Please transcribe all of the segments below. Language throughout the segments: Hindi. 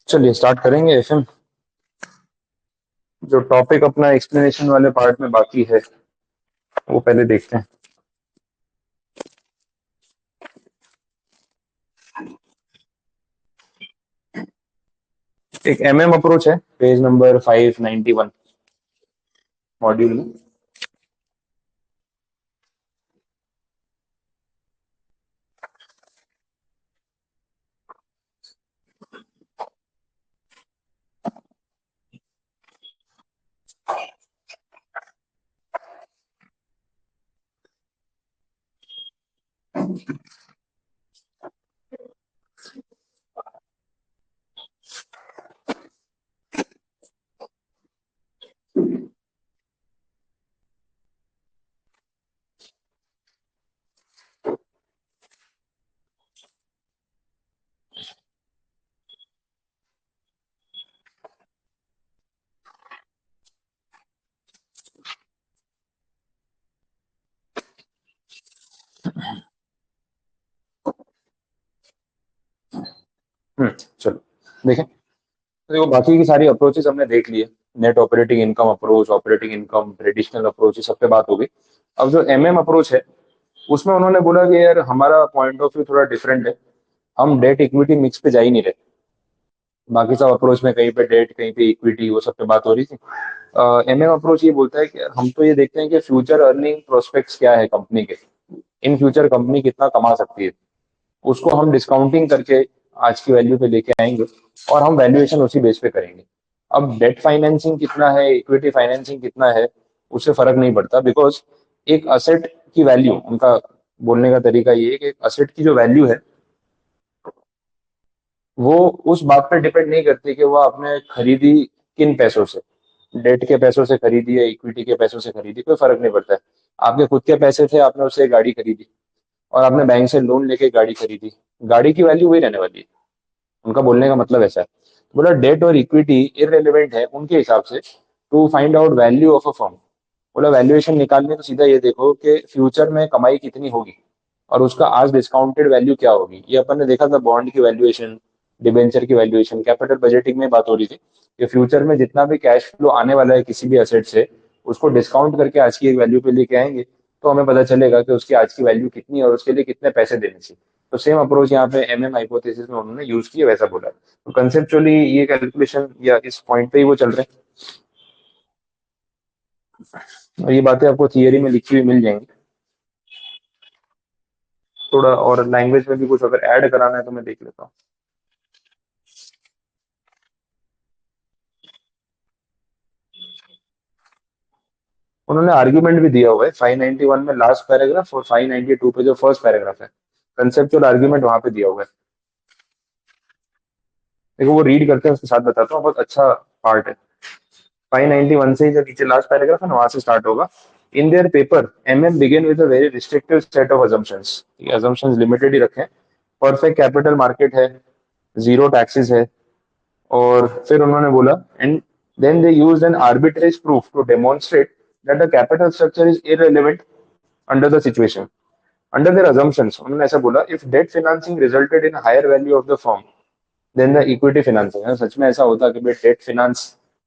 चलिए स्टार्ट करेंगे एफएम। जो टॉपिक अपना एक्सप्लेनेशन वाले पार्ट में बाकी है वो पहले देखते हैं। एक एमएम अप्रोच है, पेज नंबर 591 मॉड्यूल में। चलो देखें। तो देखो, बाकी की सारी अप्रोचेस हमने देख ली है। Net operating income approach, operating income, traditional approach, सब पे बात हो गई। अब जो एमएम अप्रोच है उसमें उन्होंने बोला कि यार हमारा पॉइंट ऑफ व्यू थोड़ा डिफरेंट है। हम डेट इक्विटी मिक्स पे जा ही नहीं रहे। बाकी सब अप्रोच में कहीं पे डेट, कहीं पे इक्विटी, वो सब पे बात हो रही थी। एमएम अप्रोच ये बोलता है कि हम तो ये देखते हैं कि फ्यूचर अर्निंग प्रोस्पेक्ट्स क्या है कंपनी के। इन फ्यूचर कंपनी कितना कमा सकती है, उसको हम डिस्काउंटिंग करके आज की वैल्यू पे लेके आएंगे और हम वैल्यूएशन उसी बेस पे करेंगे। अब डेट फाइनेंसिंग कितना है, इक्विटी फाइनेंसिंग कितना है, उससे फर्क नहीं पड़ता। बिकॉज एक असेट की वैल्यू, उनका बोलने का तरीका ये है कि एक असेट की जो वैल्यू है वो उस बात पर डिपेंड नहीं करती कि वो आपने खरीदी किन पैसों से। डेट के पैसों से खरीदी या इक्विटी के पैसों से खरीदी, कोई फर्क नहीं पड़ता है। आपके खुद के पैसे थे, आपने उससे गाड़ी खरीदी, और आपने बैंक से लोन लेके गाड़ी खरीदी, गाड़ी की वैल्यू वही रहने वाली है। उनका बोलने का मतलब ऐसा है। तो बोला डेट और इक्विटी इररेलेवेंट है उनके हिसाब से to find out value of a firm. बोला वैल्यूएशन निकालने तो सीधा ये देखो कि फ्यूचर में कमाई कितनी होगी और उसका आज डिस्काउंटेड वैल्यू क्या होगी। ये अपन ने देखा था बॉन्ड की वैल्यूएशन, डिबेंचर की वैल्यूएशन, कैपिटल बजटिंग में बात हो रही थी कि फ्यूचर में जितना भी कैश फ्लो आने वाला है किसी भी असेट से, उसको डिस्काउंट करके आज की एक वैल्यू पे लेके आएंगे तो हमें पता चलेगा कि उसकी आज की वैल्यू कितनी है और उसके लिए कितने पैसे देने चाहिए। तो सेम अप्रोच यहाँ पे एमएम हाइपोथेसिस में उन्होंने यूज किया, वैसा बोला। तो कंसेप्चुअली ये कैलकुलेशन या इस पॉइंट पे ही वो चल रहे हैं, और ये बातें आपको थियरी में लिखी हुई मिल जाएंगी। थोड़ा और लैंग्वेज में भी कुछ अगर ऐड कराना है तो मैं देख लेता हूँ। उन्होंने आर्ग्यूमेंट भी दिया हुआ है 591 में लास्ट पैराग्राफ, और 592 पे जो फर्स्ट पैराग्राफ है, कंसेप्चुअल आर्ग्यूमेंट वहां पे दिया हुआ है। देखो वो रीड करते हैं, उसके साथ बताता हूँ, बहुत अच्छा पार्ट है। 591 से ही जो नीचे लास्ट पैराग्राफ है ना, वहां से स्टार्ट होगा। In their paper MM begin with a very restrictive set of assumptions. ये अजम्पशंस लिमिटेड ही रखें। परफेक्ट कैपिटल मार्केट है, जीरो टैक्सेस है, और फिर उन्होंने बोला and then they used an arbitrage proof to demonstrate that the capital structure is irrelevant under the situation. Under their assumptions उन्होंने ऐसा बोला, if debt financing resulted in higher value of the firm then the equity financing. सच में ऐसा होता कि भाई डेट फाइनेंस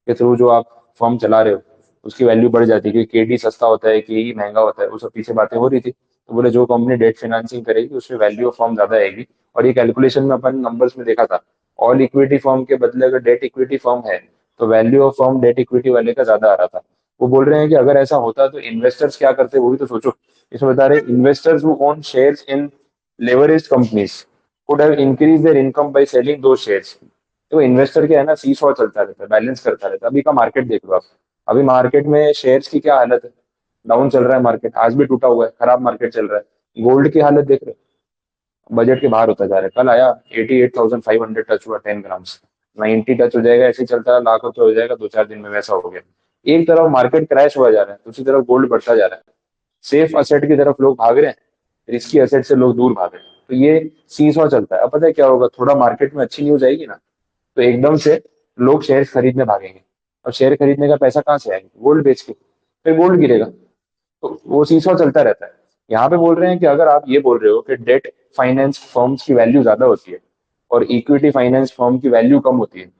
के थ्रू जो आप फर्म चला रहे हो उसकी वैल्यू बढ़ जाती है, क्योंकि केडी सस्ता होता है, के महंगा होता है, वो सब पीछे बातें हो रही थी। तो बोले जो कंपनी डेट फाइनेंसिंग करेगी उसमें वैल्यू ऑफ फर्म ज्यादा आएगी। और ये कैलकुलेशन में अपन नंबर्स में देखा था, ऑल इक्विटी फर्म के बदले अगर डेट इक्विटी फर्म है तो value of firm debt equity वाले का ज्यादा आ रहा था। वो बोल रहे हैं कि अगर ऐसा होता तो इन्वेस्टर्स क्या करते, वो भी तो सोचो। इसमें बता रहे investors who own shares in leveraged companies could have increased their income by selling those shares। तो इन्वेस्टर क्या है ना, सी सॉ चलता रहता है, बैलेंस करता रहता है। अभी का मार्केट देख लो आप, अभी मार्केट में शेयर्स की क्या हालत है। डाउन चल रहा है मार्केट, आज भी टूटा हुआ है, खराब मार्केट चल रहा है। गोल्ड की हालत देख रहे हो, बजट के बाहर होता जा रहा है। कल आया 88,500 टच हुआ 10 ग्राम्स। 90 टच हो जाएगा, ऐसे ही चलता है, लाख रुपए हो जाएगा 2-4 दिन में, वैसा हो गया। एक तरफ मार्केट क्रैश हुआ जा रहा है, दूसरी तरफ गोल्ड बढ़ता जा रहा है। सेफ असेट की तरफ लोग भाग रहे हैं, रिस्की असेट से लोग दूर भाग रहे हैं। तो ये सीसॉ चलता है। अब पता है क्या होगा, थोड़ा मार्केट में अच्छी न्यूज आएगी ना, तो एकदम से लोग शेयर खरीदने भागेंगे। और शेयर खरीदने का पैसा कहाँ से आएगा, गोल्ड बेच के, फिर गोल्ड गिरेगा। तो वो सीसॉ चलता रहता है। यहाँ पे बोल रहे हैं कि अगर आप ये बोल रहे हो कि डेट फाइनेंस फर्म्स की वैल्यू ज्यादा होती है और इक्विटी फाइनेंस फर्म की वैल्यू कम होती है,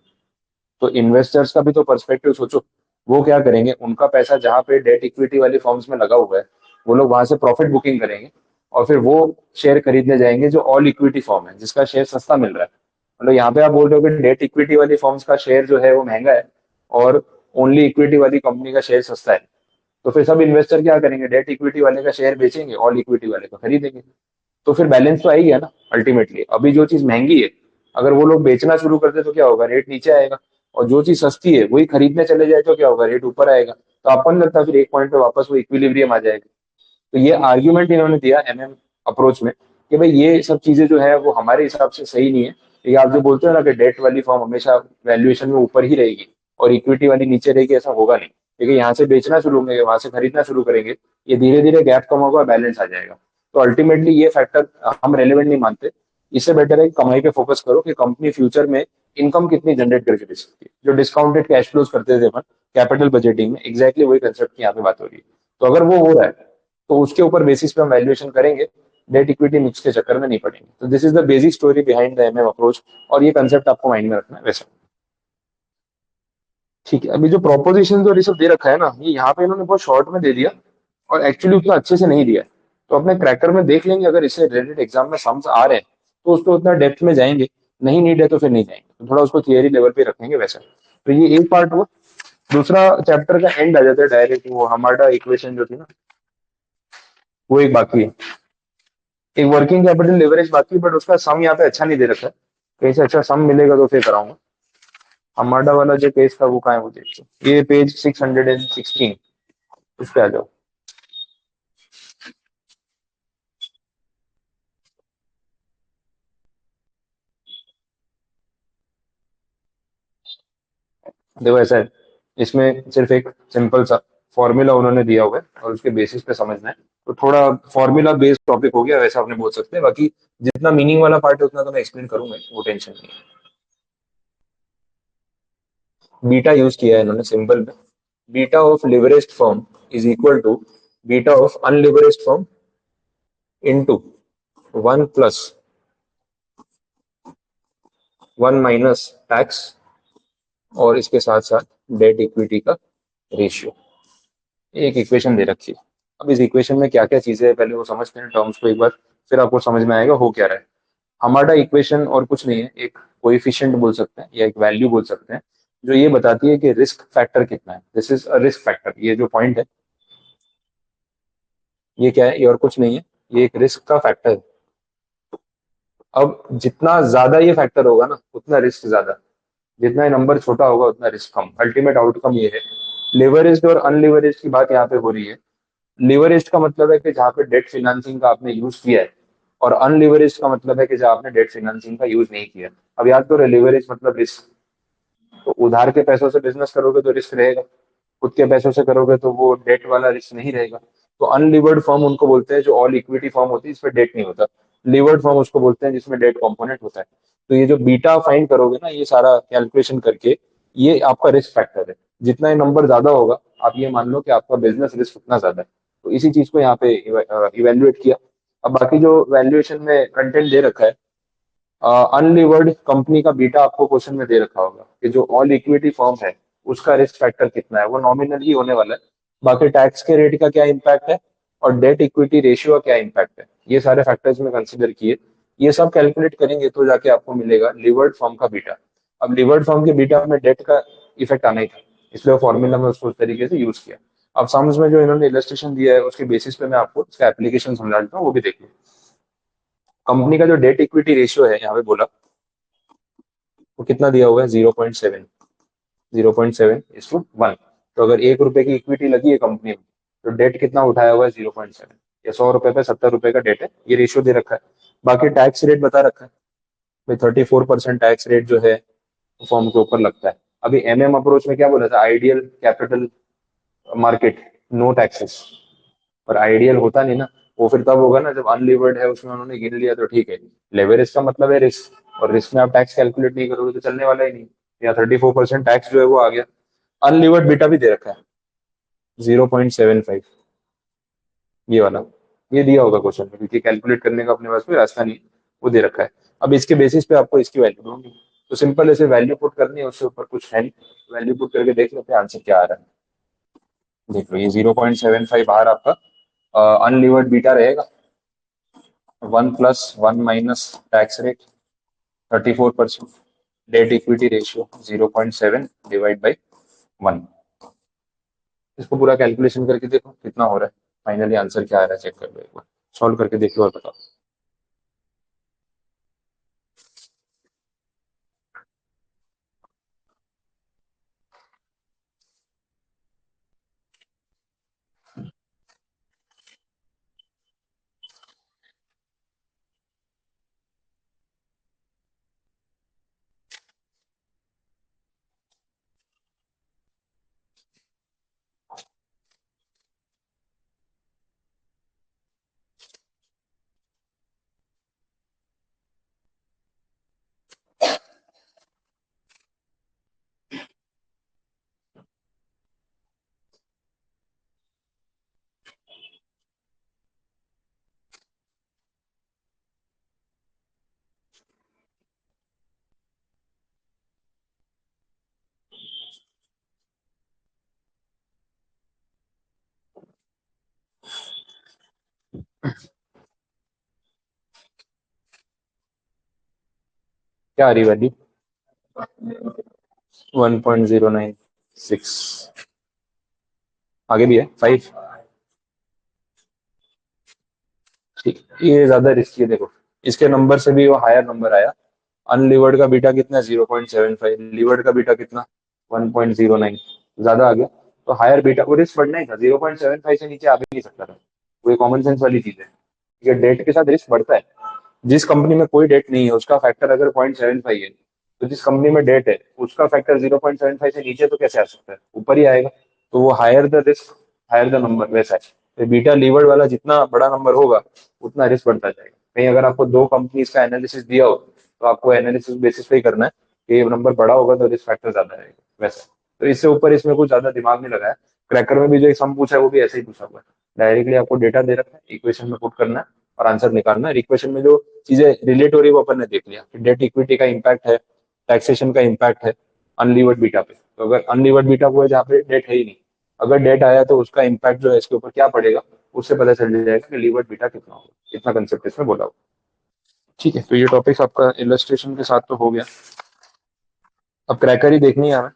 तो इन्वेस्टर्स का भी तो पर्सपेक्टिव सोचो। वो क्या करेंगे, उनका पैसा जहां पे डेट इक्विटी वाली फर्म्स में लगा हुआ है, वो लोग वहां से प्रॉफिट बुकिंग करेंगे और फिर वो शेयर खरीदने जाएंगे जो ऑल इक्विटी फर्म है, जिसका शेयर सस्ता मिल रहा है। मतलब यहाँ पे आप बोल रहे हो कि डेट इक्विटी वाली फर्म्स का शेयर जो है वो महंगा है और ओनली इक्विटी वाली कंपनी का शेयर सस्ता है। तो फिर सब इन्वेस्टर क्या करेंगे, डेट इक्विटी वाले का शेयर बेचेंगे, ऑल इक्विटी वाले का खरीदेंगे। तो फिर बैलेंस तो आएगी है ना अल्टीमेटली। अभी जो चीज महंगी है, अगर वो लोग बेचना शुरू करते तो क्या होगा, रेट नीचे आएगा। और जो चीज सस्ती है वही खरीदने चले जाए तो क्या होगा, रेट ऊपर आएगा। तो आपको नहीं लगता फिर एक पॉइंट पे वापस वो इक्विलिब्रियम आ जाएगा। तो ये आर्ग्यूमेंट इन्होंने दिया एमएम अप्रोच में कि भाई ये सब चीजें जो है वो हमारे हिसाब से सही नहीं है। ये आप जो बोलते हो ना कि डेट वाली फॉर्म हमेशा वैल्यूएशन में ऊपर ही रहेगी और इक्विटी वाली नीचे रहेगी, ऐसा होगा नहीं। क्योंकि यहाँ से बेचना शुरू होंगे, वहां से खरीदना शुरू करेंगे, ये धीरे धीरे गैप कम होगा, बैलेंस आ जाएगा। तो अल्टीमेटली ये फैक्टर हम रेलिवेंट नहीं मानते। इससे बेटर है कि कमाई पे फोकस करो कि कंपनी फ्यूचर में इनकम कितनी जनरेट करके दे सकती है। जो डिस्काउंटेड कैश फ्लोज करते थे अपन कैपिटल बजटिंग में, एग्जैक्टली वही कंसेप्ट की यहाँ पे बात हो रही है। तो अगर वो हो रहा है तो उसके ऊपर बेसिस पे हम वैल्यूएशन करेंगे, डेट इक्विटी मिक्स के चक्कर में नहीं पड़ेंगे। तो this is the basic story behind the MM approach. और ये कंसेप्ट आपको माइंड में रखना है वैसे। ठीक है, अभी जो प्रोपोजिशन जो सब दे रखा है ना, ये यहाँ पे इन्होंने बहुत शॉर्ट में दे दिया और एक्चुअली उतना अच्छे से नहीं दिया है। तो अपने क्रैकर में देख लेंगे, अगर इससे रिलेटेड एग्जाम में सम्स आ रहे हैं तो उसको उतना डेप्थ में जाएंगे, नहीं नीड है तो फिर नहीं जाएंगे, तो थोड़ा उसको थियरी लेवल पे रखेंगे वैसा। तो ये एक पार्ट हुआ। दूसरा चैप्टर का एंड आ जाता है डायरेक्ट, वो हमारा इक्वेशन जो थी ना, वो एक बाकी है। एक वर्किंग कैपिटल लिवरेज बाकी, बट उसका सम यहाँ पे अच्छा नहीं दे रखा है। कहीं से अच्छा सम मिलेगा तो फिर कराऊंगा। हमारा वाला जो केस था वो कहाँ है, वो देखो, ये पेज 616, उस पे आ जाओ। देखो ऐसा है, इसमें सिर्फ एक सिंपल सा फॉर्मूला उन्होंने दिया हुआ है और उसके बेसिस पे समझना है। तो थोड़ा फॉर्मूला बेस्ड टॉपिक हो गया वैसा, आपने बोल सकते हैं। बाकी जितना मीनिंग वाला पार्ट है उतना तो मैं एक्सप्लेन करूंगा, वो टेंशन नहीं है। बीटा यूज किया है इन्होंने सिंबल में। Beta of levered firm is equal to beta of unlevered firm into 1 + 1 - tax, और इसके साथ साथ डेट इक्विटी का रेशियो। एक इक्वेशन दे रखी है। अब इस इक्वेशन में क्या क्या चीजें है पहले वो समझते हैं टर्म्स को एक बार, फिर आपको समझ में आएगा हो क्या रहा है। हमारा इक्वेशन और कुछ नहीं है, एक कोएफिशिएंट बोल सकते हैं या एक वैल्यू बोल सकते हैं, जो ये बताती है कि रिस्क फैक्टर कितना है। This is a risk factor, ये जो पॉइंट है ये क्या है, ये और कुछ नहीं है, ये एक रिस्क का फैक्टर है। अब जितना ज्यादा ये फैक्टर होगा ना उतना रिस्क ज्यादा, जितना ये नंबर छोटा होगा उतना रिस्क कम। अल्टीमेट आउटकम ये है। लिवरेज और अनलिवरेज की बात यहाँ पे हो रही है। लिवरेज का मतलब है कि जहाँ पे डेट फिनेंसिंग का आपने यूज किया है, और अनलिवरेज का मतलब है कि जहाँ आपने डेट फिनेंसिंग का यूज नहीं किया। अब याद करो, लिवरेज मतलब रिस्क। तो उधार के पैसों से बिजनेस करोगे तो रिस्क रहेगा, खुद के पैसों से करोगे तो वो डेट वाला रिस्क नहीं रहेगा। तो अनलिवर्ड फर्म उनको बोलते हैं जो ऑल इक्विटी फर्म होती है इसमें डेट नहीं होता। लिवर्ड फर्म उसको बोलते हैं जिसमें डेट कंपोनेंट होता है। तो ये जो बीटा फाइंड करोगे ना, ये सारा कैलकुलेशन करके, ये आपका रिस्क फैक्टर है। जितना ये नंबर ज्यादा होगा, आप ये मान लो कि आपका बिजनेस रिस्क उतना ज्यादा है। तो इसी चीज को यहाँ पे इवेल्युएट किया। अब बाकी जो वैल्यूएशन में कंटेंट दे रखा है, अनलिवर्ड कंपनी का बीटा आपको क्वेश्चन में दे रखा होगा कि जो ऑल इक्विटी फर्म है उसका रिस्क फैक्टर कितना है, वो नॉमिनल ही होने वाला है। बाकी टैक्स के रेट का क्या इम्पैक्ट है और डेट इक्विटी रेशियो का क्या इम्पैक्ट है, ये सारे फैक्टर्स में कंसिडर किए। ये सब कैलकुलेट करेंगे तो जाके आपको मिलेगा लिवर्ड फर्म का बीटा। अब लिवर्ड फर्म के बीटा में डेट का इफेक्ट आना ही था, इसलिए फॉर्मूला में उसको उस तरीके से यूज किया। अब सम्स में जो इन्होंने इलस्ट्रेशन दिया है उसके बेसिस पे मैं आपको इसका एप्लीकेशन समझा देता हूँ, वो भी देखिए। कंपनी का जो डेट इक्विटी रेशियो है यहाँ पे बोला, वो कितना दिया हुआ है, 0.7। 0.7:1। तो अगर 1 रुपए की इक्विटी लगी है कंपनी में, तो डेट कितना उठाया हुआ है, 0.7। या 100 रुपए पे 70 रुपए का डेट है, ये रेशियो दे रखा है। बाकी टैक्स रेट बता रखा है भाई, 34% टैक्स रेट जो है फॉर्म के ऊपर लगता है। अभी एमएम अप्रोच में क्या बोला था, ideal capital market, no taxes. और आइडियल होता नहीं ना, वो फिर तब होगा ना जब अनलीवर्ड है उसमें उन्होंने गिन लिया तो ठीक है। लेवरेज का मतलब है रिस्क, और रिस्क में आप टैक्स कैलकुलेट नहीं करोगे तो चलने वाला ही नहीं। या 34% टैक्स जो है वो आ गया। अनलीवर्ड बीटा भी दे रखा है 0.75, ये वाला। ये दिया होगा क्वेश्चन में, क्योंकि कैलकुलेट करने का अपने पास कोई रास्ता नहीं, वो दे रखा है। अब इसके बेसिस पे आपको इसकी वैल्यू ढूंढनी, तो सिंपल ऐसे वैल्यू पुट करनी है, उससे ऊपर कुछ है नहीं, वैल्यू पुट करके देख लेते हैं आंसर क्या आ रहा है। देख लो ये 0.75 बाहर आपका अनलीवर्ड बीटा रहेगा, 1 + 1 - tax rate 34%, debt equity ratio 0.7 divide by 1। इसको पूरा कैलकुलेशन करके देखो कितना हो रहा है, फाइनली आंसर क्या आ रहा है चेक कर लो एक बार, सॉल्व करके देखो और बताओ। क्या आ रही वैल्यू? 1.096। आगे भी है 5। ठीक, ये ज्यादा रिस्की है देखो, इसके नंबर से भी वो हायर नंबर आया। अनलिवर्ड का बीटा कितना? 0.75। लिवर्ड का बीटा कितना? 1.09। ज्यादा आ गया, तो हायर बीटा, वो रिस्क बढ़ना ही था, 0.75 से नीचे आ भी नहीं सकता था। वो एक कॉमन सेंस वाली चीज है। ये डेट के साथ रिस्क बढ़ता है। जिस कंपनी में कोई डेट नहीं है उसका फैक्टर अगर 0.75 है, तो जिस कंपनी में डेट है उसका फैक्टर 0.75 से नीचे तो कैसे आ सकता है, ऊपर ही आएगा। तो वो higher the risk, higher the number, वैसा है। तो बीटा लीवर्ड वाला जितना बड़ा नंबर होगा उतना रिस्क बढ़ता जाएगा। कहीं अगर आपको दो कंपनीज का एनालिसिस दिया हो तो आपको एनालिसिस बेसिस पे ही करना है कि ये नंबर बड़ा होगा तो रिस्क फैक्टर ज्यादा रहेगा, वैसा। तो इससे ऊपर इसमें कुछ ज्यादा दिमाग नहीं लगाया। क्रैकर में भी जो एक सम पूछा है वो भी ऐसे ही पूछा हुआ है। डायरेक्टली आपको डेटा दे रखा है, इक्वेशन में पुट करना है और आंसर निकालना है। इक्वेशन में जो चीजें रिलेट हो रही है वो अपन ने देख लिया, डेट इक्विटी का इम्पैक्ट है, टैक्सेशन का इम्पैक्ट है अनलीवर्ड बीटा पे। तो अगर अनलीवर्ड बीटा को है जहाँ पे डेट है ही नहीं, अगर डेट आया तो उसका इम्पैक्ट जो है इसके ऊपर क्या पड़ेगा, उससे पता चल जाएगा कि लीवर्ड बीटा कितना होगा। इतना कंसेप्ट इसमें बोला हुआ। ठीक है, तो ये टॉपिक आपका इलस्ट्रेशन के साथ तो हो गया। अब क्रैकर ही देखनी है हमें।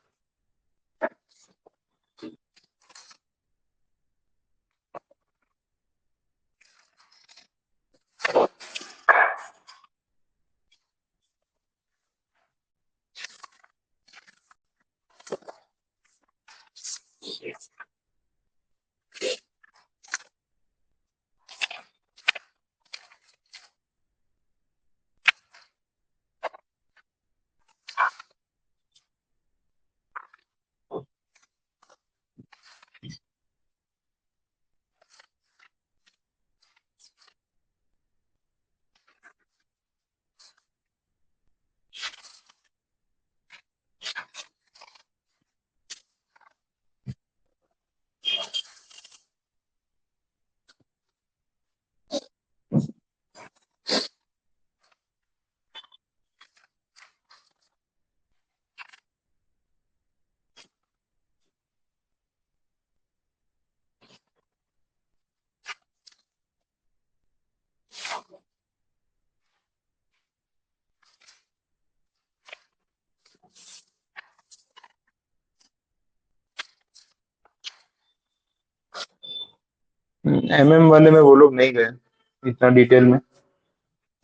एमएम वाले में वो लोग नहीं गए इतना डिटेल में।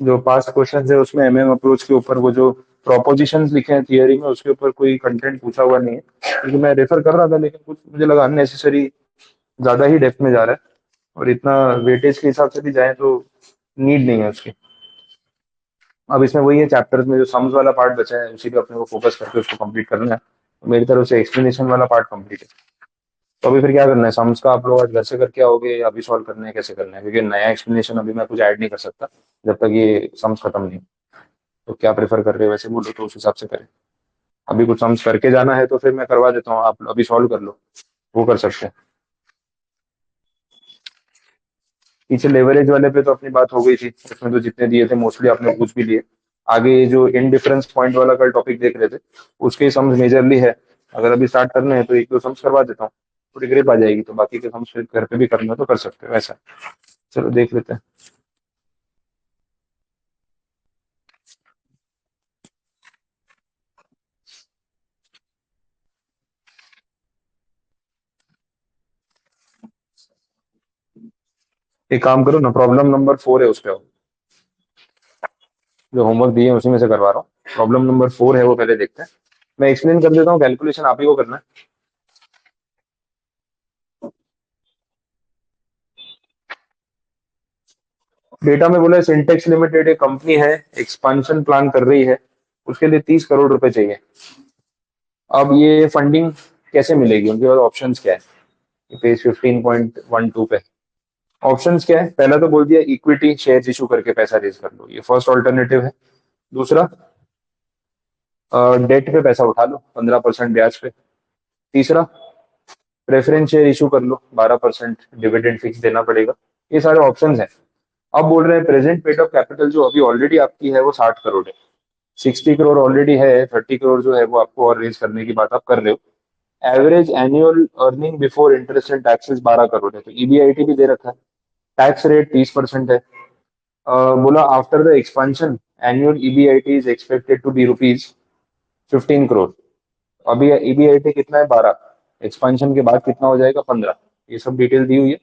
जो पास्ट क्वेश्चन है उसमें एमएम अप्रोच के ऊपर वो जो प्रोपोजिशंस लिखे हैं थियरी में उसके ऊपर कोई कंटेंट पूछा हुआ नहीं है, क्योंकि मैं रेफर कर रहा था लेकिन कुछ मुझे लगा अननेसेसरी ज्यादा ही डेप्थ में जा रहा है, और इतना वेटेज के हिसाब से भी जाए तो नीड नहीं है उसकी। अब इसमें वही है, चैप्टर्स में जो सम्स वाला पार्ट बचा है उसी पे अपने को फोकस करके उसको कंप्लीट करना है। मेरी तरफ से एक्सप्लेनेशन वाला पार्ट कंप्लीट है। तो अभी फिर क्या करना है, सम्स का आप लोग आज घर से करके आओगे या अभी सॉल्व करना है, कैसे करना है? क्योंकि नया एक्सप्लेनेशन अभी मैं कुछ ऐड नहीं कर सकता जब तक ये सम्स खत्म नहीं हो। तो क्या प्रेफर कर रहे हो वैसे बोलो, तो उस हिसाब से करें। अभी कुछ सम्स करके जाना है तो फिर मैं करवा देता हूँ, आप अभी सॉल्व कर लो, वो कर सकते हैं। पीछे लेवरेज वाले पे तो अपनी बात हो गई थी, उसमें तो जितने दिए थे मोस्टली आपने पूछ भी लिए। आगे ये जो इनडिफरेंस पॉइंट वाला कल टॉपिक देख रहे थे, उसके सम्स मेजरली है। अगर अभी स्टार्ट करने हैं तो एक दो सम्स करवा देता हूँ, थोड़ी ग्रिप आ जाएगी, तो बाकी के सम्स फिर घर पे भी करना है तो कर सकते हो वैसा। चलो देख लेते हैं। एक काम करो ना, प्रॉब्लम नंबर 4 है उस पे आओ। जो होमवर्क दिए हैं उसी में से करवा रहा हूँ, प्रॉब्लम नंबर 4 है वो पहले देखते हैं। मैं एक्सप्लेन कर देता हूँ, कैलकुलेशन आप ही को करना है। डेटा में बोला है सिंटेक्स लिमिटेड एक कंपनी है, एक्सपांशन प्लान कर रही है, उसके लिए 30 करोड़ रुपए चाहिए। अब ये फंडिंग कैसे मिलेगी, उनके पास ऑप्शंस क्या है? पेज 15.12 पे ऑप्शंस क्या है? पहला तो बोल दिया इक्विटी शेयर इशू करके पैसा रेज कर लो, ये फर्स्ट ऑल्टरनेटिव है। दूसरा, डेट पे पैसा उठा लो 15% ब्याज पे। तीसरा, प्रेफरेंस शेयर इशू कर लो, 12% डिविडेंड फिक्स देना पड़ेगा। ये सारे ऑप्शंस हैं। अब बोल रहे हैं प्रेजेंट पेड ऑफ कैपिटल जो अभी ऑलरेडी आपकी है वो 60 करोड़ है। 60 करोड़ ऑलरेडी है, 30 करोड़ जो है वो आपको और रेज करने की बात आप कर रहे हो। Average annual earning before interest and taxes 12 crore है, तो ईबीआईटी भी दे रखा है। टैक्स रेट 30% है। बोला after the expansion annual EBIT is expected to be rupees 15 crore. अभी ईबीआईटी कितना है? 12। एक्सपेंशन के बाद कितना हो जाएगा? 15। ये सब डिटेल दी हुई है।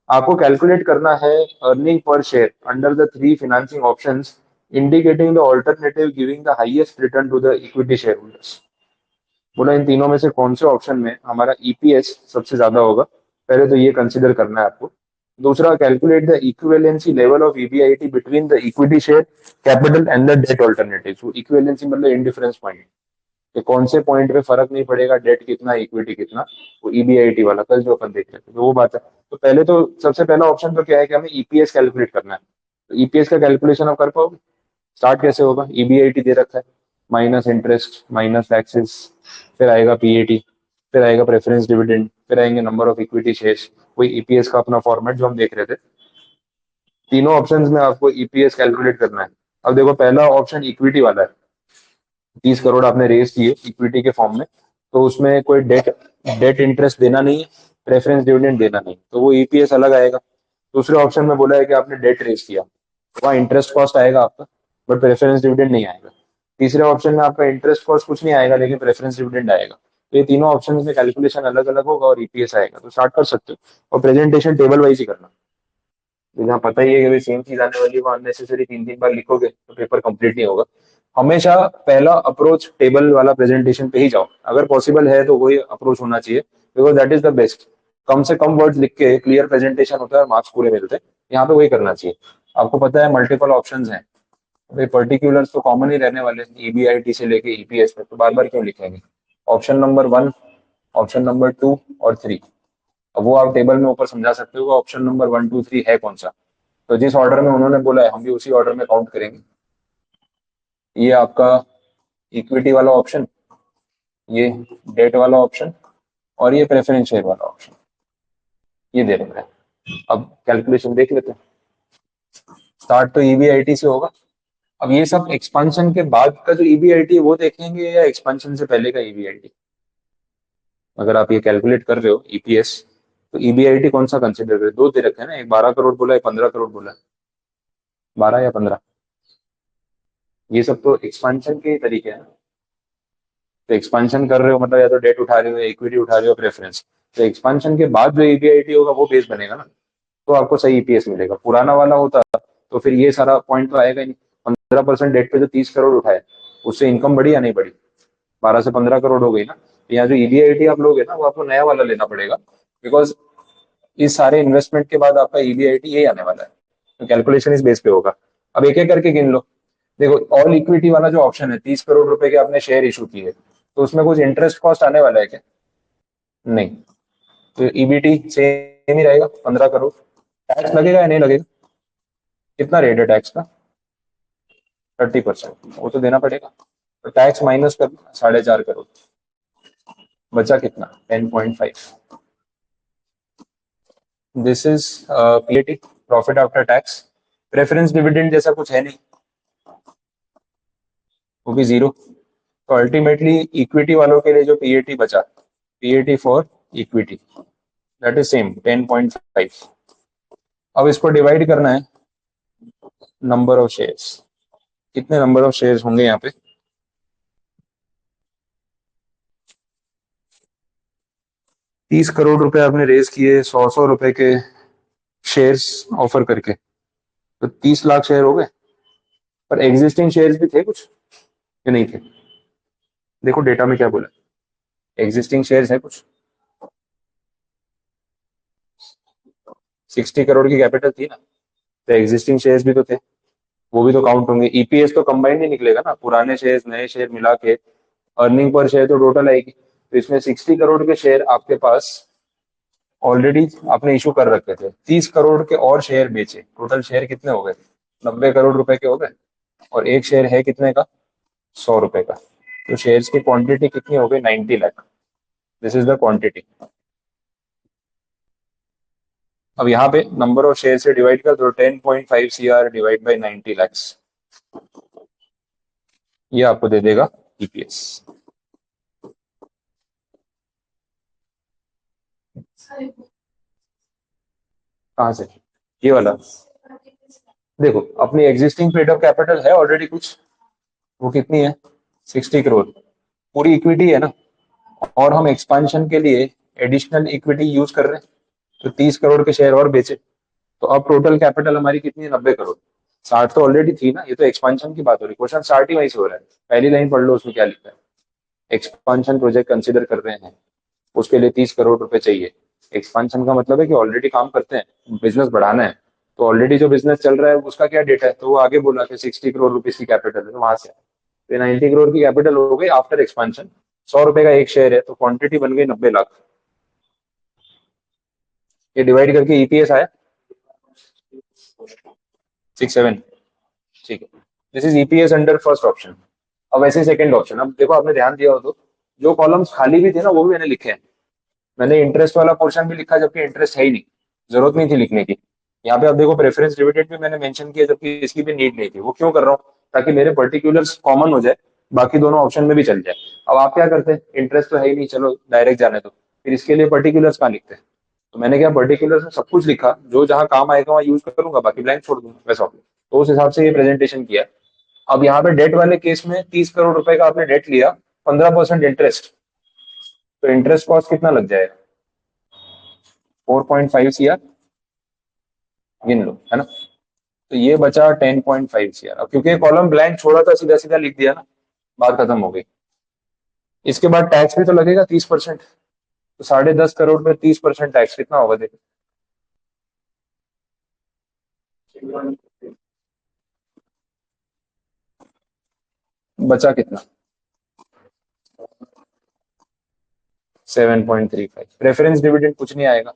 आपको कैलकुलेट करना है अर्निंग पर share under the three financing options indicating the alternative giving the highest return to the equity share holders. बोला इन तीनों में से कौन से ऑप्शन में हमारा ईपीएस सबसे ज्यादा होगा, पहले तो ये कंसिडर करना है आपको। दूसरा, calculate the equivalency level of EBIT between the equity share capital and the debt alternative. Equivalency मतलब इंडिफरेंस पॉइंट, कि कौन से पॉइंट पे फर्क नहीं पड़ेगा, डेट कितना इक्विटी कितना। वो ईबीआईटी वाला कल जो अपन देख रहे थे, तो वो बात है। तो पहले तो सबसे पहला ऑप्शन तो क्या है कि हमें ईपीएस कैलकुलेट करना है। तो ईपीएस का कैलकुलेशन आप कर पाओगे? स्टार्ट कैसे होगा? ईबीआईटी दे रखा है, माइनस इंटरेस्ट माइनस टैक्सेस, फिर आएगा पीएटी, फिर आएगा प्रेफरेंस डिविडेंड, फिर आएंगे नंबर ऑफ इक्विटी शेयर्स। वही ईपीएस का अपना फॉर्मेट जो हम देख रहे थे। तीनों ऑप्शंस में आपको ईपीएस कैलकुलेट करना है। अब देखो पहला ऑप्शन इक्विटी वाला है, 30 करोड़ आपने रेज किए इक्विटी के फॉर्म में, तो उसमें कोई डेट डेट इंटरेस्ट देना नहीं है, प्रेफरेंस डिविडेंड देना नहीं, तो वो ईपीएस अलग आएगा। दूसरे ऑप्शन में बोला है कि आपने डेट रेज किया, वहाँ इंटरेस्ट कॉस्ट आएगा आपका, बट प्रेफरेंस डिविडेंड नहीं आएगा। तीसरे ऑप्शन में आपका इंटरेस्ट कॉस्ट कुछ नहीं आएगा, लेकिन प्रेफरेंस डिविडेंड आएगा। तो ये तीनों ऑप्शन में कैलकुलेशन अलग अलग होगा और ईपीएस आएगा, तो स्टार्ट कर सकते हो। और प्रेजेंटेशन टेबल वाइज ही करना, तो जहाँ पता ही है कि सेम चीज आने वाली है, वहाँ अननेसेसरी तीन तीन बार लिखोगे तो पेपर कंप्लीट नहीं होगा। हमेशा पहला अप्रोच टेबल वाला प्रेजेंटेशन पे ही जाओ, अगर पॉसिबल है तो वही अप्रोच होना चाहिए, because that is the best. कम से कम वर्ड्स लिख के क्लियर प्रेजेंटेशन होता है और मार्क्स पूरे मिलते हैं, यहाँ पे वही करना चाहिए। आपको पता है मल्टीपल ऑप्शंस हैं, भाई पर्टिकुलर्स तो कॉमन ही रहने वाले हैं, ईबीआईटी से लेके ईपीएस में, तो बार बार क्यों लिखेंगे? ऑप्शन नंबर 1, ऑप्शन नंबर 2 और 3, अब वो आप टेबल में ऊपर समझा सकते हो ऑप्शन नंबर 1 2 3 है कौन सा। तो जिस ऑर्डर में उन्होंने बोला है हम भी उसी ऑर्डर में काउंट करेंगे। ये आपका इक्विटी वाला ऑप्शन, ये डेट वाला ऑप्शन, और ये प्रेफरेंस शेयर वाला ऑप्शन, ये दे रखा है। अब कैलकुलेशन देख लेते हैं। स्टार्ट तो ईबीआईटी से होगा। अब ये सब एक्सपांशन के बाद का जो ईबीआईटी है वो देखेंगे या एक्सपांशन से पहले का ईबीआईटी? अगर आप ये कैलकुलेट कर रहे हो ईपीएस, तो ईबीआईटी कौन सा कंसिडर करें? दो दे रखे हैं ना, एक 12 करोड़ बोला है, 15 करोड़ बोला है। 12 या 15, ये सब तो एक्सपांशन के तरीके हैं। तो एक्सपांशन कर रहे हो मतलब या तो डेट उठा रहे हो या इक्विटी उठा रहे हो, प्रेफरेंस। तो एक्सपांशन के बाद जो ईबीआईटी होगा वो बेस बनेगा ना, तो आपको सही ईपीएस मिलेगा। पुराना वाला होता तो फिर ये सारा पॉइंट तो आएगा ही नहीं। 15% डेट पे जो 30 करोड़ उठाए, उससे इनकम बढ़ी या नहीं बढ़ी? 12 से 15 करोड़ हो गई ना। तो यहाँ जो ईबीआईटी आप लोगे ना, वो आपको नया वाला लेना पड़ेगा, बिकॉज इस सारे इन्वेस्टमेंट के बाद आपका ईबीआईटी यही आने वाला है। तो कैलकुलेशन इस बेस पे होगा। अब एक एक करके गिन लो। देखो ऑल इक्विटी वाला जो ऑप्शन है, 30 करोड़ रुपए के आपने शेयर इशू किए, तो उसमें कुछ इंटरेस्ट कॉस्ट आने वाला है क्या? नहीं। तो ईबीटी सेम ही रहेगा 15 करोड़। टैक्स लगेगा या नहीं लगेगा? कितना रेट है टैक्स का? 30%, वो तो देना पड़ेगा। तो टैक्स माइनस कर 4.5 करोड़, बचा कितना? 10.5। This is PAT, profit after tax. Preference dividend जैसा कुछ है नहीं, वो भी जीरो। तो अल्टीमेटली इक्विटी वालों के लिए जो पीएटी बचा, PAT for equity, that is same 10.5। अब इसको डिवाइड करना है नंबर ऑफ शेयर्स। कितने नंबर ऑफ शेयर्स होंगे यहाँ पे? 30 करोड़ रुपए आपने रेज किए 100 रुपए के शेयर्स ऑफर करके, तो 30 लाख शेयर हो गए। पर एग्जिस्टिंग शेयर्स भी थे कुछ कि नहीं थे? देखो डेटा में क्या बोला, एग्जिस्टिंग शेयर्स है कुछ। 60 करोड़ की कैपिटल थी ना, तो एग्जिस्टिंग शेयर्स भी तो थे, वो भी तो काउंट होंगे। ईपीएस तो कंबाइंड नहीं निकलेगा ना, पुराने शेयर्स नए शेयर मिला के अर्निंग पर शेयर तो टोटल आएगी। तो इसमें 60 करोड़ के शेयर आपके पास ऑलरेडी आपने इशू कर रखे थे, 30 करोड़ के और शेयर बेचे, टोटल शेयर कितने हो गए? 90 करोड़ रुपए के हो गए। और एक शेयर है कितने का? 100 रुपए का। तो शेयर्स की क्वांटिटी कितनी हो गई? 90 lakh. This is the quantity. अब यहाँ पे नंबर ऑफ शेयर से डिवाइड कर दो, 10.5 CR डिवाइड बाई 90 लैक्स, ये आपको दे देगा ईपीएस। कहाँ से? ये वाला। देखो अपनी एग्जिस्टिंग पेड अप कैपिटल है ऑलरेडी कुछ, वो कितनी है? 60 करोड़, पूरी इक्विटी है ना। और हम एक्सपांशन के लिए एडिशनल इक्विटी यूज कर रहे हैं, तो 30 करोड़ के शेयर और बेचे, तो अब टोटल कैपिटल हमारी कितनी है? 90 करोड़। 60 तो ऑलरेडी थी ना, ये तो एक्सपांशन की बात हो रही है। क्वेश्चन 60 ही वहीं से हो रहा है। पहली लाइन पढ़ लो, उसमें क्या लिखा है। एक्सपांशन प्रोजेक्ट कंसिडर कर रहे हैं, उसके लिए 30 करोड़ रुपए चाहिए। एक्सपांशन का मतलब है कि ऑलरेडी काम करते हैं, बिजनेस बढ़ाना है। तो ऑलरेडी जो बिजनेस चल रहा है उसका क्या डेटा है, तो वो आगे बोला कि 60 करोड़ रुपीज की कैपिटल है, तो वहां से। तो 90 करोड़ की कैपिटल हो गई आफ्टर एक्सपांशन। 100 रुपए का एक शेयर है, तो क्वांटिटी बन गई 90 लाख। ये डिवाइड करके ईपीएस आया 67। ठीक है, this is EPS under first option. अब वैसे सेकंड ऑप्शन, अब देखो आपने ध्यान दिया हो तो जो कॉलम्स खाली भी थे ना, वो भी मैंने लिखे हैं। मैंने इंटरेस्ट वाला पोर्शन भी लिखा, जबकि इंटरेस्ट है ही नहीं, जरूरत नहीं थी लिखने की। यहाँ पे आप देखो प्रेफरेंस डिविडेंड भी मैंने मेंशन किया, जबकि इसकी भी नीड नहीं थी। वो क्यों कर रहा हूँ? ताकि मेरे पर्टिकुलर्स कॉमन हो जाए, बाकी दोनों ऑप्शन में भी चल जाए। अब आप क्या करते हैं, इंटरेस्ट तो है ही नहीं, चलो डायरेक्ट जाने दो, फिर इसके लिए पर्टिकुलर्स कहाँ लिखते हैं? तो मैंने क्या, पर्टिकुलर्स में सब कुछ लिखा, जो जहां काम आएगा वहां यूज करूंगा, बाकी ब्लैंक छोड़ दूंगा वैसा। तो उस हिसाब से ये प्रेजेंटेशन किया। अब यहाँ पे डेट वाले केस में 30 करोड़ रुपए का आपने डेट लिया, 15% इंटरेस्ट, तो इंटरेस्ट कॉस्ट कितना लग जाएगा? 4.5 CR, गिन लो, है ना। तो ये बचा 10.5 CR। अब क्योंकि कॉलम ब्लैंक छोड़ा था, सीधा सीधा लिख दिया ना, बात खत्म हो गई। इसके बाद टैक्स भी तो लगेगा 30%, तो 10.5 करोड़ में 30% टैक्स कितना होगा देखो। बचा कितना? 7.35। प्रेफरेंस डिविडेंड कुछ नहीं आएगा।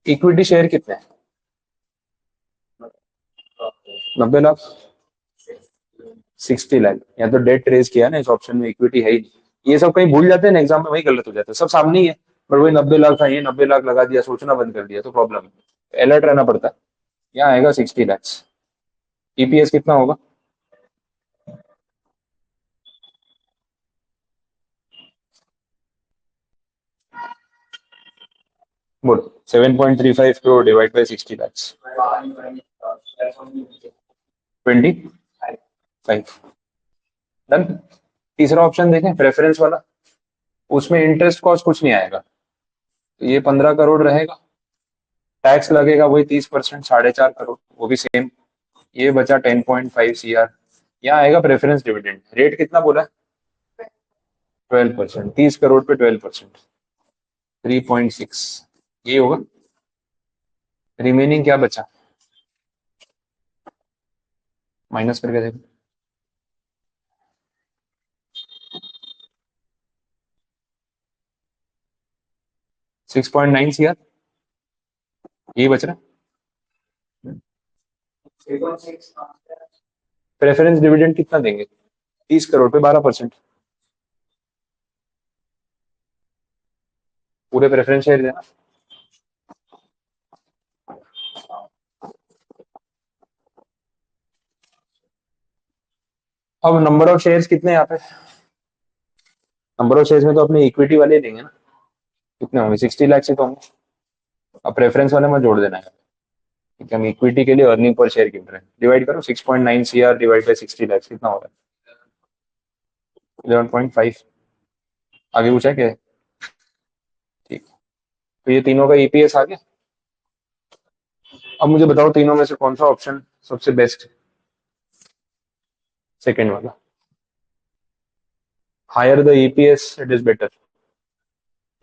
इक्विटी शेयर कितने? 90 लाख। 60 लाख। या तो डेट रेज किया ना इस ऑप्शन में, इक्विटी है ही नहीं। ये सब कहीं भूल जाते हैं ना एग्जाम में, वही गलत हो जाता है। सब सामने ही है, पर वही 90 लाख था, ये 90 लाख लगा दिया, सोचना बंद कर दिया, तो प्रॉब्लम है। अलर्ट रहना पड़ता है। यहाँ आएगा 60 लैक्स। ईपीएस कितना होगा? बोलो। 7.35 crore divide by 60 lakhs. 25। Done. तीसरा ऑप्शन देखें, प्रेफरेंस वाला। उसमें इंटरेस्ट कॉस्ट कुछ नहीं आएगा, तो ये 15 करोड़ रहेगा। टैक्स लगेगा वही 30%, 4.5 करोड़, वो भी सेम। ये बचा 10.5 CR। यहाँ आएगा प्रेफरेंस डिविडेंड। रेट कितना बोला? 12%। 30 करोड़ पे 12%, 3.6, ये होगा। रिमेनिंग क्या बचा? माइनस करके देखो। 6.9 CR यही बच रहा है। प्रेफरेंस डिविडेंड कितना देंगे? 30 करोड़ पे 12%। पूरे प्रेफरेंस शेयर देना। अब नंबर ऑफ शेयर्स कितने यहाँ पे? नंबर ऑफ शेयर्स में तो अपने इक्विटी वाले देंगे ना। कितने होंगे? 60 लाख से तो होंगे। अब प्रेफरेंस वाले में जोड़ देना है कि हम इक्विटी के लिए अर्निंग पर शेयर गिन रहे हैं। डिवाइड करो 6.9 CR डिवाइड बाई 60 लाख कितना हो रहा है? 11.5। आगे पूछा क्या है? ठीक। तो ये तीनों का ईपीएस आ गया। अब मुझे बताओ तीनों में से कौन सा ऑप्शन सबसे बेस्ट? सेकेंड वाला। Higher the EPS it is better.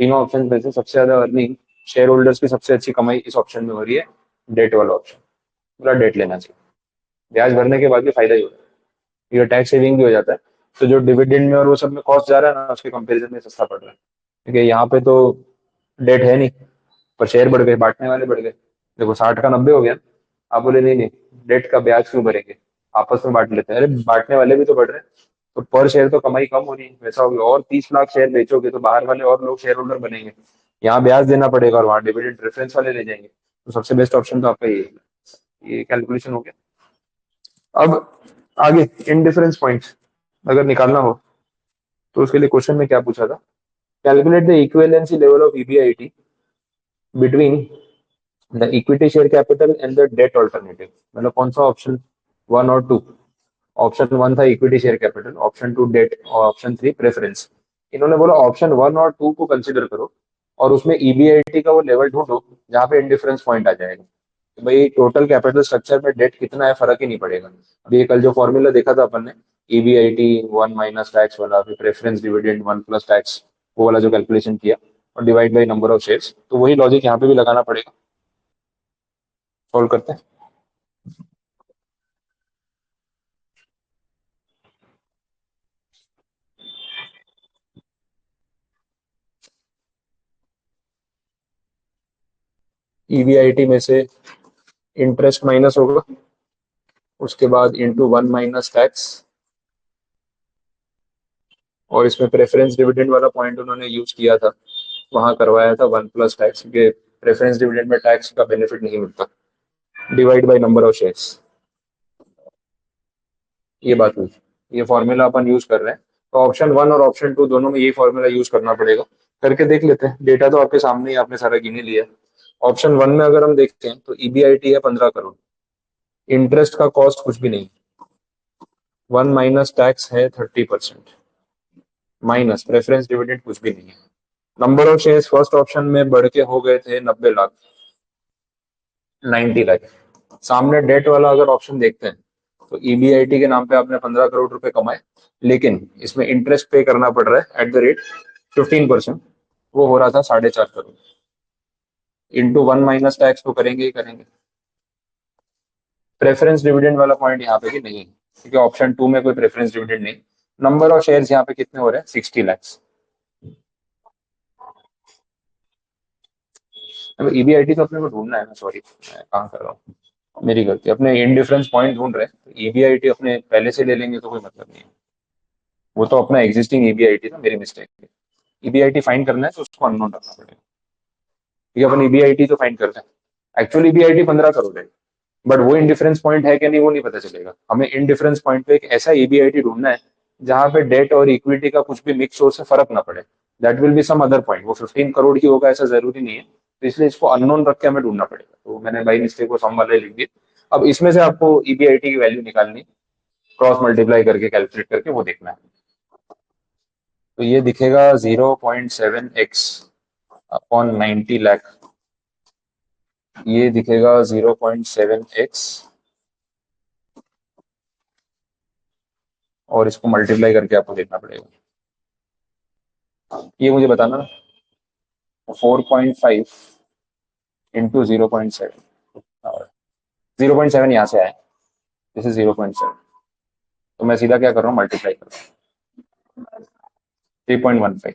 तीनों ऑप्शन में से सबसे ज्यादा अर्निंग शेयर होल्डर्स की सबसे अच्छी कमाई इस ऑप्शन में हो रही है, डेट वाला ऑप्शन। पूरा डेट लेना चाहिए। ब्याज भरने के बाद भी फायदा ही होता है, ये टैक्स सेविंग भी हो जाता है। तो जो डिविडेंड में और वो सब में कॉस्ट जा रहा है ना, उसके कंपेरिजन में सस्ता पड़ रहा है। क्योंकि यहाँ पे तो डेट है नहीं, पर शेयर बढ़ गए, बांटने वाले बढ़ गए। देखो 60 का 90 हो गया। आप बोले नहीं नहीं, डेट का ब्याज क्यों भरेंगे, आपस में बांट लेते हैं। अरे बांटने वाले भी तो बढ़ रहे हैं, तो पर शेयर तो कमाई कम हो रही है। वैसा होगा और 30 लाख शेयर बेचोगे तो बाहर वाले और लोग शेयर होल्डर बनेंगे। यहाँ ब्याज देना पड़ेगा और वहाँ डिविडेंड प्रेफरेंस वाले ले जाएंगे। तो सबसे बेस्ट ऑप्शन तो आपका ये कैलकुलेशन हो गया। अब आगे इनडिफरेंस पॉइंट अगर निकालना हो तो उसके लिए क्वेश्चन में क्या पूछा था? Calculate the equivalency level of EBIT between the equity share capital and the debt alternative. मतलब कौन सा ऑप्शन, वन और टू? ऑप्शन वन था equity share capital, option two debt और ऑप्शन थ्री प्रेफरेंस। इन्होंने बोला ऑप्शन वन और टू को कंसिडर करो और उसमें ईबीआईटी का वो लेवल ढूंढो जहां पे इंडिफरेंस पॉइंट आ जाएगा। तो भाई टोटल कैपिटल स्ट्रक्चर में डेट कितना है फर्क ही नहीं पड़ेगा। अभी ये कल जो फॉर्मूला देखा था अपन ने, ईबीआईटी वन माइनस टैक्स वाला, फिर preference dividend one plus tax, वो वाला जो कैलकुलेशन किया और divide by number of shares, तो वही लॉजिक यहाँ पे भी लगाना पड़ेगा। सॉल्व करते हैं। ईबीआईटी में से इंटरेस्ट माइनस होगा, उसके बाद इंटू वन माइनस टैक्स, और इसमें प्रेफरेंस डिविडेंड वाला पॉइंट उन्होंने यूज किया था, वहां करवाया था वन प्लस टैक्स, क्योंकि प्रेफरेंस डिविडेंड में टैक्स का बेनिफिट नहीं मिलता। Divide by number of shares, ये बात हुई। ये फॉर्मूला अपन यूज कर रहे हैं, तो ऑप्शन वन और ऑप्शन टू दोनों में ये फॉर्मूला यूज करना पड़ेगा। करके देख लेते हैं। डेटा तो आपके सामने ही, आपने सारा गिन ही लिया। ऑप्शन वन में अगर हम देखते हैं तो ईबीआईटी है 15 करोड़, इंटरेस्ट का कॉस्ट कुछ भी नहीं, वन माइनस टैक्स है 30%, माइनस प्रेफरेंस डिविडेंड कुछ भी नहीं है। Number of shares first option में बढ़ के हो गए थे 90 लाख, 90 लाख। सामने डेट वाला अगर ऑप्शन देखते हैं तो ईबीआईटी के नाम पे आपने 15 करोड़ रुपए कमाए, लेकिन इसमें इंटरेस्ट पे करना पड़ रहा है एट द रेट 15%। वो हो रहा था 4.5 crore. Into one minus tax तो करेंगे ही करेंगे। प्रेफरेंस डिविडेंड वाला पॉइंट यहाँ पे भी नहीं है, क्योंकि ऑप्शन टू में कोई प्रेफरेंस डिविडेंड नहीं। नंबर ऑफ शेयर्स यहाँ पे कितने हो रहे हैं? 60 लैक्स। अब ईबीआईटी तो अपने को ढूंढना है ना, सॉरी मैं कहाँ कर रहा हूँ, मेरी गलती। अपने इनडिफरेंस पॉइंट ढूंढ रहे हैं, तो ईबीआईटी अपने पहले से ले लेंगे तो कोई मतलब नहीं है। वो तो अपना एग्जिस्टिंग ईबीआईटी था, मेरी मिस्टेक है। ईबीआईटी फाइंड करना है तो उसको अननोन रखना पड़ेगा। ठीक है, अपन ईबीआईटी तो फाइंड करते हैं। एक्चुअली ईबीआईटी 15 करोड़ है, बट वो इंडिफरेंस पॉइंट है कि नहीं वो नहीं पता चलेगा। हमें इंडिफरेंस पॉइंट पे एक ऐसा ईबीआईटी ढूंढना है जहां पे डेट और इक्विटी का कुछ भी मिक्स हो, से फर्क ना पड़े। That will be some other point. वो 15 करोड़ ही होगा ऐसा जरूरी नहीं है, तो इसलिए इसको अननोन रख के हमें ढूंढना पड़ेगा। तो मैंने बाई मिस्टेक को सम वाले लिख दिया। अब इसमें से आपको ईबीआईटी की वैल्यू निकालनी, क्रॉस मल्टीप्लाई करके कैलकुलेट करके वो देखना है। तो ये दिखेगा 0.7x अपॉन 90 लाख। ये दिखेगा 0.7x, और इसको मल्टीप्लाई करके आपको देखना पड़ेगा। ये मुझे बताना, 4.5 इंटू 0.7, 0.7 यहाँ से आया, दिस इज 0.7। तो मैं सीधा क्या कर रहा हूँ, मल्टीप्लाई कर रहा हूँ 3.15।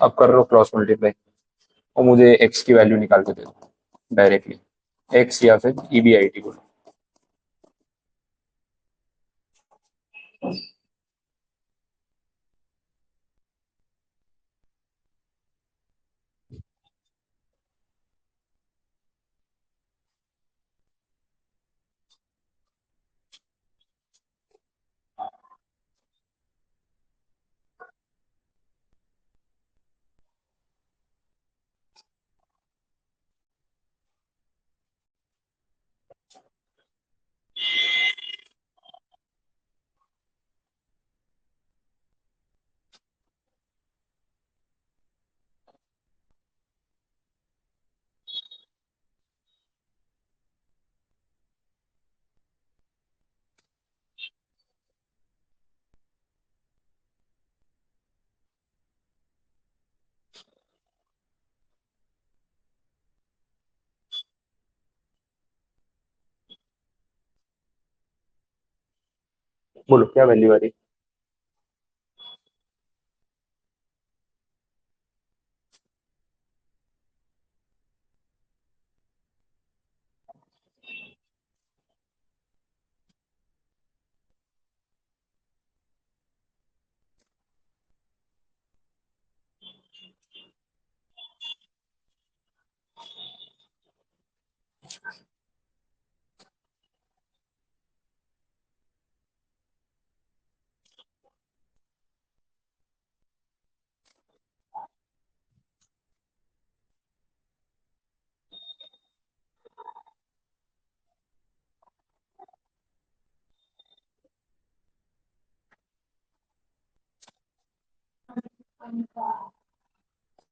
अब कर रहे हो क्रॉस मल्टीप्लाई और मुझे एक्स की वैल्यू निकाल के दे दो डायरेक्टली, एक्स या फिर ईबीआईटी बोलो। बोलो क्या वैल्यू आ रही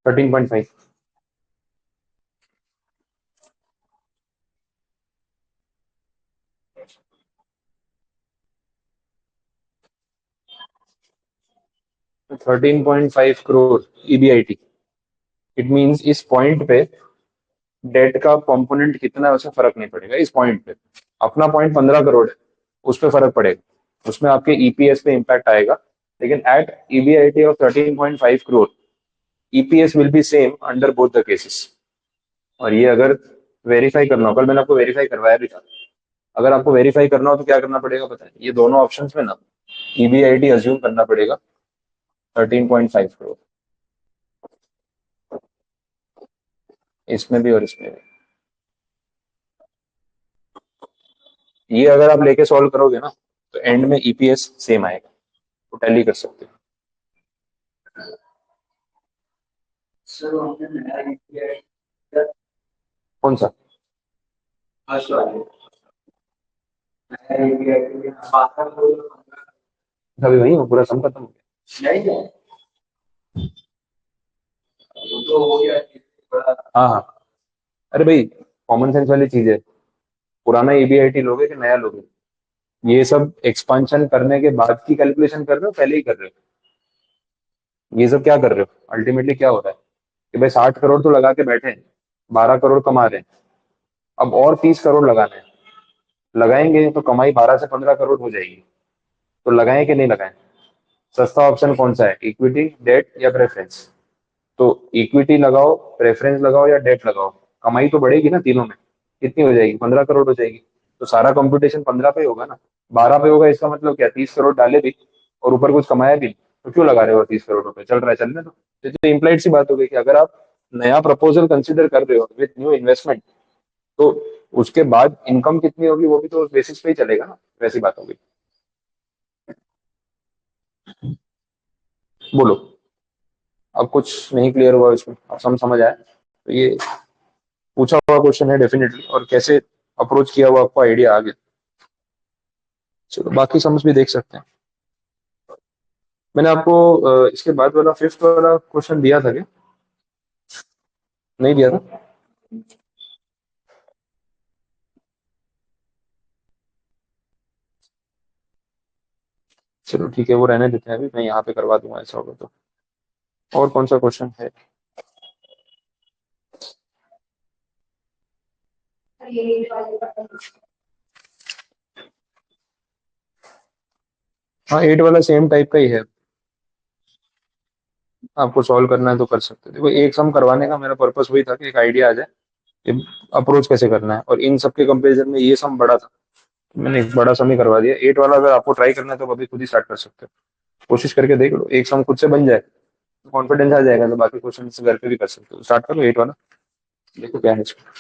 13.5। 13.5 करोड़ ईबीआईटी। इट मींस इस पॉइंट पे डेट का कंपोनेंट कितना है उससे फर्क नहीं पड़ेगा। इस पॉइंट पे अपना पॉइंट 15 करोड़ है, उस पर फर्क पड़ेगा, उसमें आपके ईपीएस पे इम्पैक्ट आएगा। लेकिन at EBIT of 13.5 crore EPS will be same under both the cases. और ये अगर वेरीफाई करना हो, कल मैंने आपको वेरीफाई करवाया भी था, अगर आपको वेरीफाई करना हो तो क्या करना पड़ेगा पता है, ये दोनों ऑप्शंस में ना ईबीआईटी अज्यूम करना पड़ेगा 13.5 करोड़, इसमें भी और इसमें भी। ये अगर आप लेके सॉल्व करोगे ना तो एंड में ईपीएस सेम आएगा, तो टैली कर सकते हो। कौन सा? अभी वही हो, पूरा सम खत्म हो गया। हाँ हाँ। अरे भाई कॉमन सेंस वाली चीज है, पुराना ईबीआईटी लोगे कि नया लोगे? ये सब एक्सपांशन करने के बाद की कैलकुलेशन कर रहे हो, पहले ही कर रहे हो? ये सब क्या कर रहे हो अल्टीमेटली, क्या हो रहा है कि भाई 60 करोड़ तो लगा के बैठे हैं, 12 करोड़ कमा रहे हैं, अब और 30 करोड़ लगाने हैं। लगाएंगे तो कमाई 12 से 15 करोड़ हो जाएगी, तो लगाएं कि नहीं लगाएं? सस्ता ऑप्शन कौन सा है, इक्विटी, डेट या प्रेफरेंस? तो इक्विटी लगाओ, प्रेफरेंस लगाओ या डेट लगाओ, कमाई तो बढ़ेगी ना तीनों में। कितनी हो जाएगी? 15 करोड़ हो जाएगी। तो सारा कंप्यूटेशन 15 पे होगा ना, 12 पे होगा। इसका मतलब क्या, 30 करोड़ डाले भी और ऊपर कुछ कमाया भी नहीं, तो क्यों लगा रहे हो? 30 करोड़ रुपए चल रहा है, चलने दो। तो इम्प्लाइड सी बात हो गई कि अगर आप नया प्रपोजल कंसिडर कर रहे हो विद न्यू इन्वेस्टमेंट, तो उसके बाद इनकम कितनी होगी वो भी तो उस बेसिस पे ही चलेगा ना, वैसी बात होगी। बोलो, अब कुछ नहीं क्लियर हुआ इसमें, अब समझ आया? तो ये पूछा हुआ क्वेश्चन है डेफिनेटली, और कैसे अप्रोच किया हुआ आपको आइडिया आ गया। चलो बाकी समझ भी देख सकते हैं। मैंने आपको इसके बाद वाला फिफ्थ वाला क्वेश्चन दिया था क्या? नहीं दिया था? चलो ठीक है, वो रहने देते हैं, अभी मैं यहाँ पे करवा दूंगा ऐसा होगा तो। और कौन सा क्वेश्चन है? हाँ 8 वाला सेम टाइप का ही है। आपको सॉल्व करना है तो कर सकते हो। देखो एक सम करवाने का मेरा पर्पस वही था कि एक आइडिया आ जाए कि अप्रोच कैसे करना है, और इन सब के कंपेरिजन में ये सम बड़ा था, तो मैंने एक बड़ा सम ही करवा दिया। 8 वाला अगर आपको ट्राई करना है तो अभी खुद ही स्टार्ट कर सकते हो। कोशिश करके देख लो, एक सम खुद से बन जाए, कॉन्फिडेंस आ जाएगा, तो बाकी क्वेश्चन घर पे भी कर सकते हो। स्टार्ट करो 8 वाला, देखो क्या है इसमें।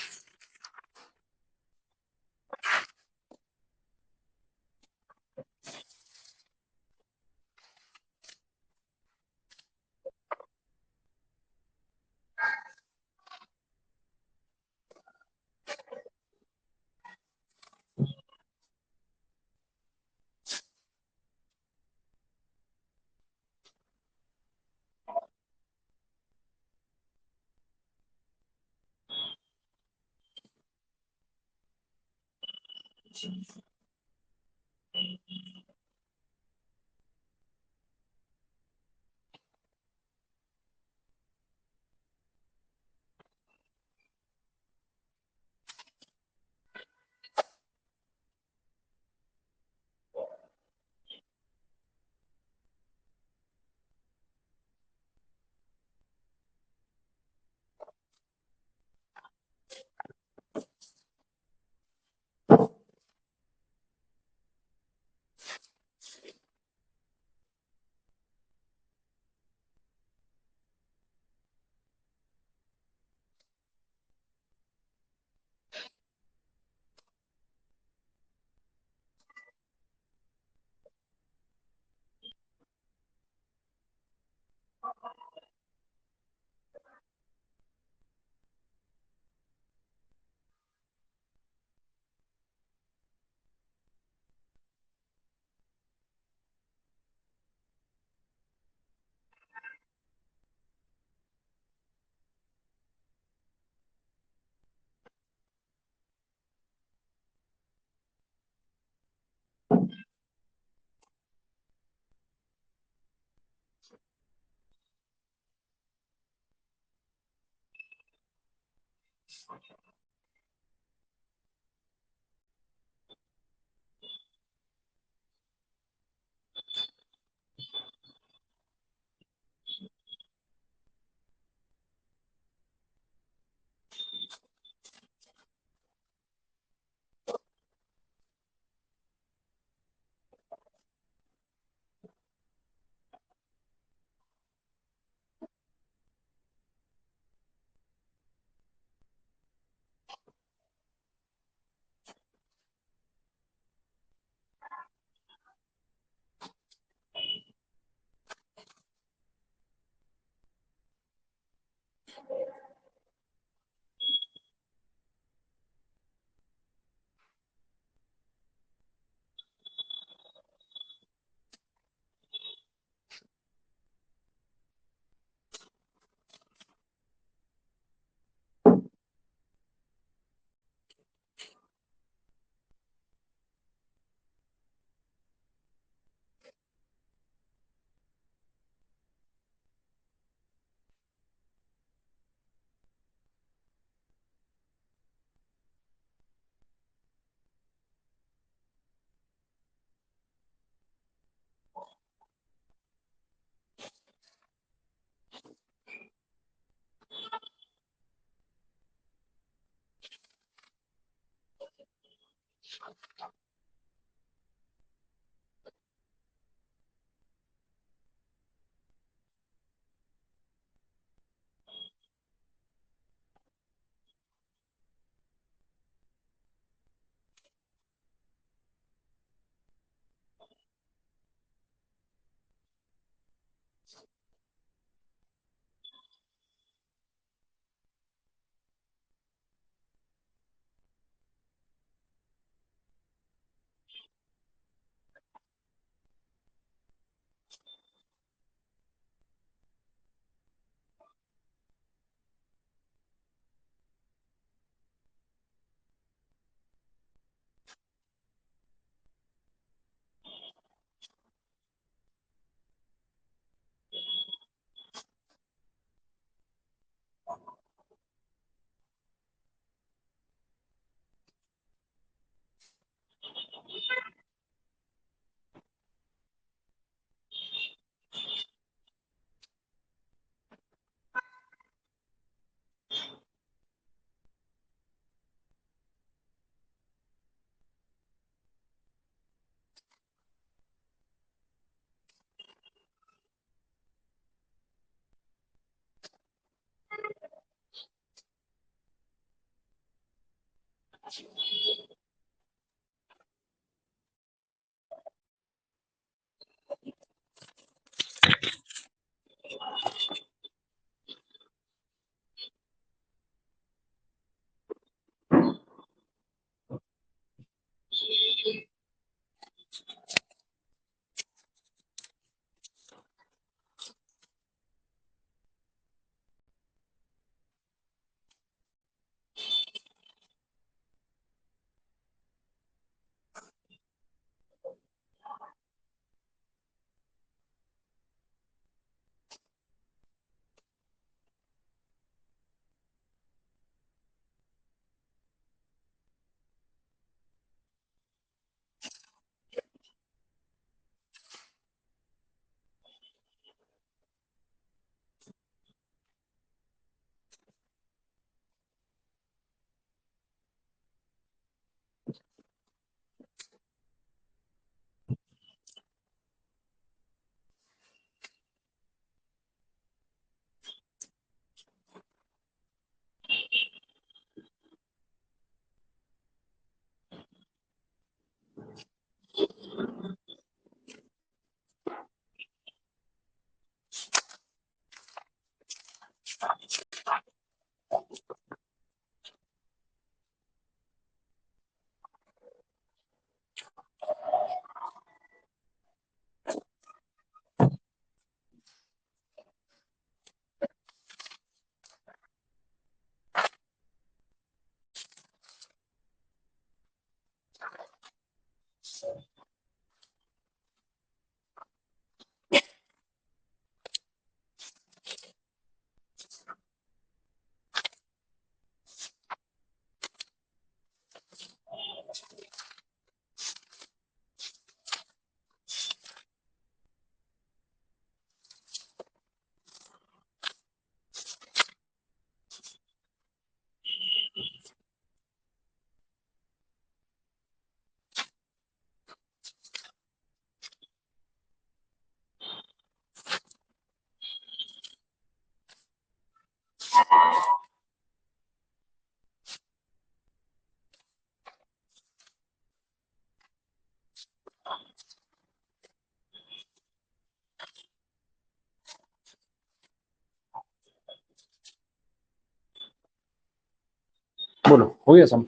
बोलो, हो गया सम?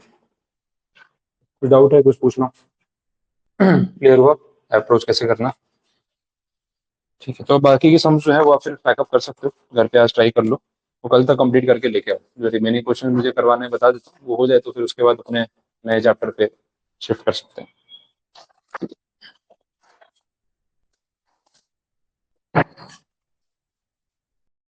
कुछ डाउट है, कुछ पूछना? क्लियर हुआ अप्रोच कैसे करना? ठीक है, तो बाकी के सम्स जो है वो आप फिर पैकअप कर सकते हो, घर पे आज ट्राई कर लो, वो कल तक कंप्लीट करके लेके आओ। जो रिमेनिंग क्वेश्चन मुझे करवाने बता देता हूँ, वो हो जाए तो फिर उसके बाद अपने नए चैप्टर पे शिफ्ट कर सकते हैं।